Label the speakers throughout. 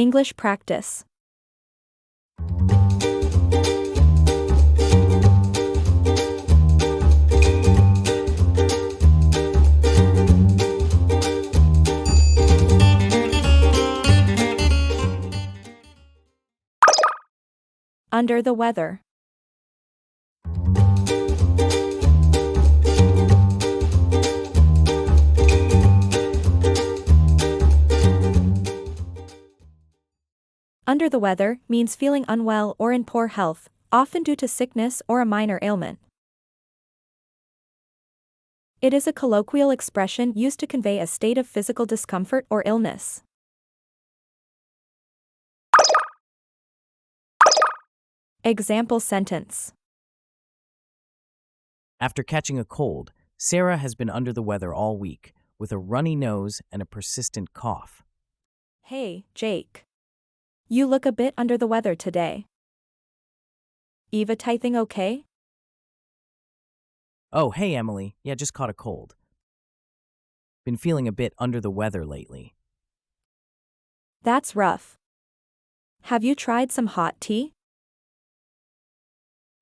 Speaker 1: English practice. Under the weather. Under the weather means feeling unwell or in poor health, often due to sickness or a minor ailment. It is a colloquial expression used to convey a state of physical discomfort or illness. Example sentence.
Speaker 2: After catching a cold, Sarah has been under the weather all week, with a runny nose and a persistent cough.
Speaker 1: Hey, Jake. You look a bit under the weather today. Eva tithing okay?
Speaker 2: Oh, hey Emily, yeah, just caught a cold. Been feeling a bit under the weather lately.
Speaker 1: That's rough. Have you tried some hot tea?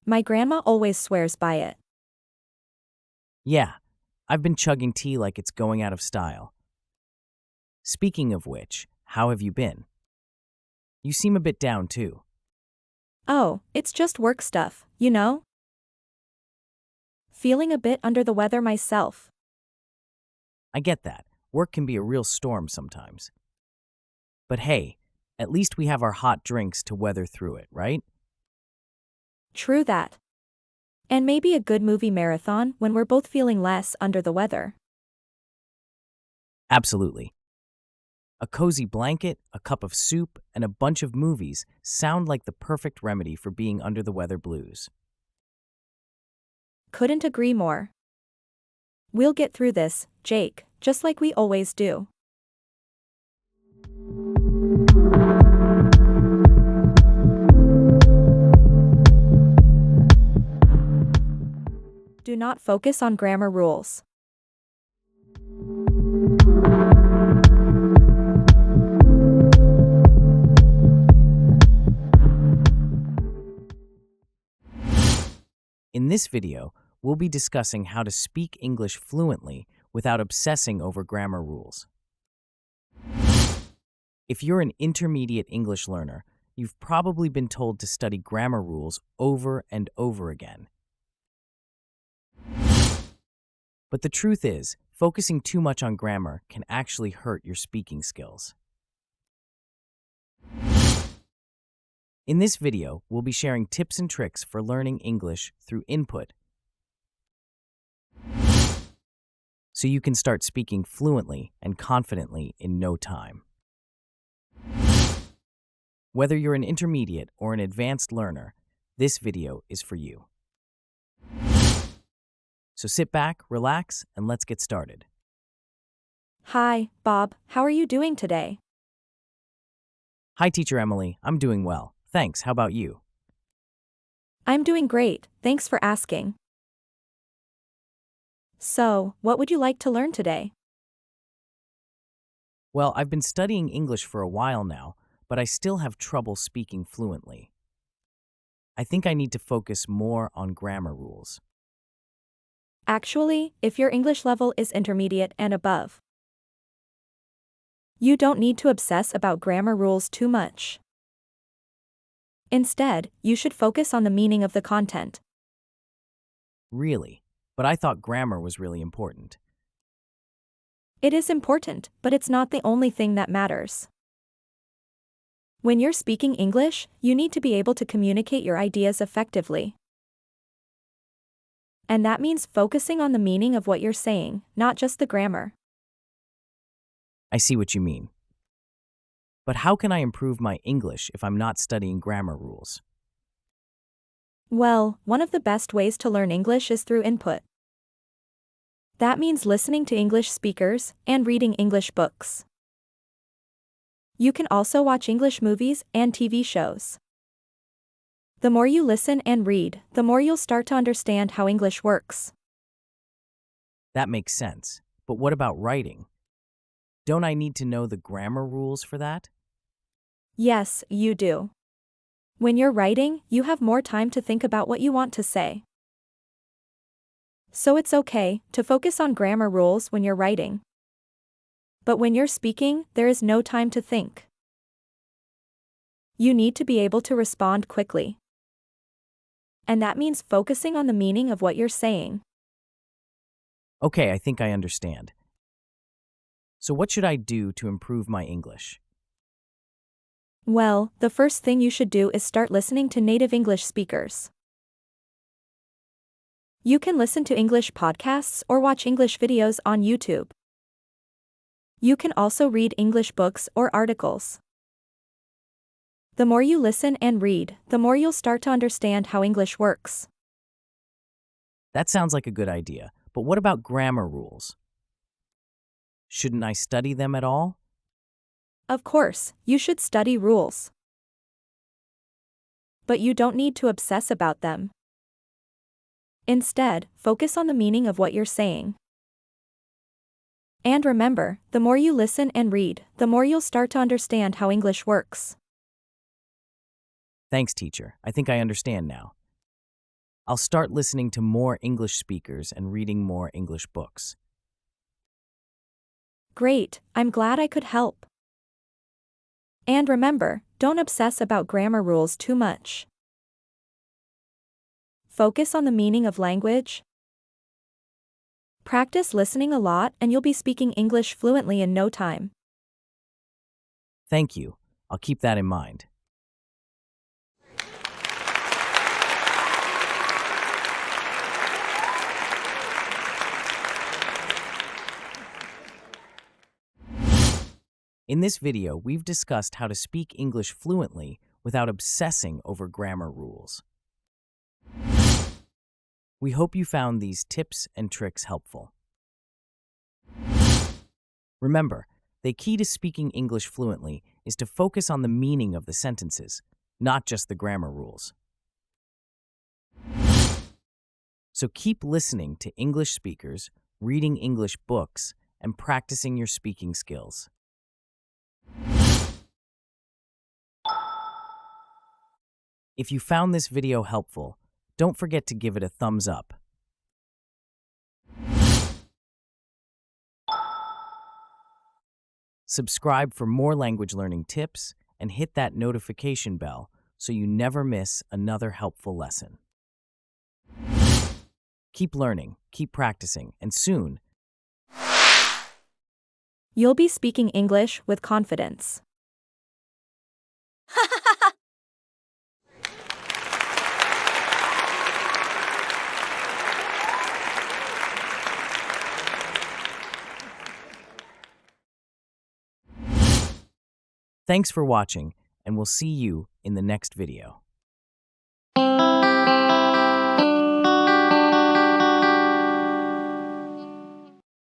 Speaker 1: My grandma always swears by it.
Speaker 2: Yeah, I've been chugging tea like it's going out of style. Speaking of which, how have you been? You seem a bit down too.
Speaker 1: Oh, it's just work stuff, you know? Feeling a bit under the weather myself.
Speaker 2: I get that. Work can be a real storm sometimes. But hey, at least we have our hot drinks to weather through it, right?
Speaker 1: True that. And maybe a good movie marathon when we're both feeling less under the weather.
Speaker 2: Absolutely. A cozy blanket, a cup of soup, and a bunch of movies sound like the perfect remedy for being under the weather blues.
Speaker 1: Couldn't agree more. We'll get through this, Jake, just like we always do. Do not focus on grammar rules.
Speaker 2: In this video, we'll be discussing how to speak English fluently without obsessing over grammar rules. If you're an intermediate English learner, you've probably been told to study grammar rules over and over again. But the truth is, focusing too much on grammar can actually hurt your speaking skills. In this video, we'll be sharing tips and tricks for learning English through input, so you can start speaking fluently and confidently in no time. Whether you're an intermediate or an advanced learner, this video is for you. So sit back, relax, and let's get started.
Speaker 1: Hi, Bob, how are you doing today?
Speaker 2: Hi, Teacher Emily. I'm doing well. Thanks. How about you?
Speaker 1: I'm doing great, thanks for asking. So, what would you like to learn today?
Speaker 2: Well, I've been studying English for a while now, but I still have trouble speaking fluently. I think I need to focus more on grammar rules.
Speaker 1: Actually, if your English level is intermediate and above, you don't need to obsess about grammar rules too much. Instead, you should focus on the meaning of the content.
Speaker 2: Really? But I thought grammar was really important.
Speaker 1: It is important, but it's not the only thing that matters. When you're speaking English, you need to be able to communicate your ideas effectively. And that means focusing on the meaning of what you're saying, not just the grammar.
Speaker 2: I see what you mean. But how can I improve my English if I'm not studying grammar rules?
Speaker 1: Well, one of the best ways to learn English is through input. That means listening to English speakers and reading English books. You can also watch English movies and TV shows. The more you listen and read, the more you'll start to understand how English works.
Speaker 2: That makes sense. But what about writing? Don't I need to know the grammar rules for that?
Speaker 1: Yes, you do. When you're writing, you have more time to think about what you want to say. So it's okay to focus on grammar rules when you're writing. But when you're speaking, there is no time to think. You need to be able to respond quickly. And that means focusing on the meaning of what you're saying.
Speaker 2: Okay, I think I understand. So what should I do to improve my English?
Speaker 1: Well, the first thing you should do is start listening to native English speakers. You can listen to English podcasts or watch English videos on YouTube. You can also read English books or articles. The more you listen and read, the more you'll start to understand how English works.
Speaker 2: That sounds like a good idea, but what about grammar rules? Shouldn't I study them at all?
Speaker 1: Of course, you should study rules. But you don't need to obsess about them. Instead, focus on the meaning of what you're saying. And remember, the more you listen and read, the more you'll start to understand how English works.
Speaker 2: Thanks, teacher. I think I understand now. I'll start listening to more English speakers and reading more English books.
Speaker 1: Great, I'm glad I could help. And remember, don't obsess about grammar rules too much. Focus on the meaning of language. Practice listening a lot and you'll be speaking English fluently in no time.
Speaker 2: Thank you. I'll keep that in mind. In this video, we've discussed how to speak English fluently without obsessing over grammar rules. We hope you found these tips and tricks helpful. Remember, the key to speaking English fluently is to focus on the meaning of the sentences, not just the grammar rules. So keep listening to English speakers, reading English books, and practicing your speaking skills. If you found this video helpful, don't forget to give it a thumbs up. Subscribe for more language learning tips and hit that notification bell so you never miss another helpful lesson. Keep learning, keep practicing, and soon,
Speaker 1: You'll be speaking English with confidence.
Speaker 2: thanks for watching, and we'll see you in the next video.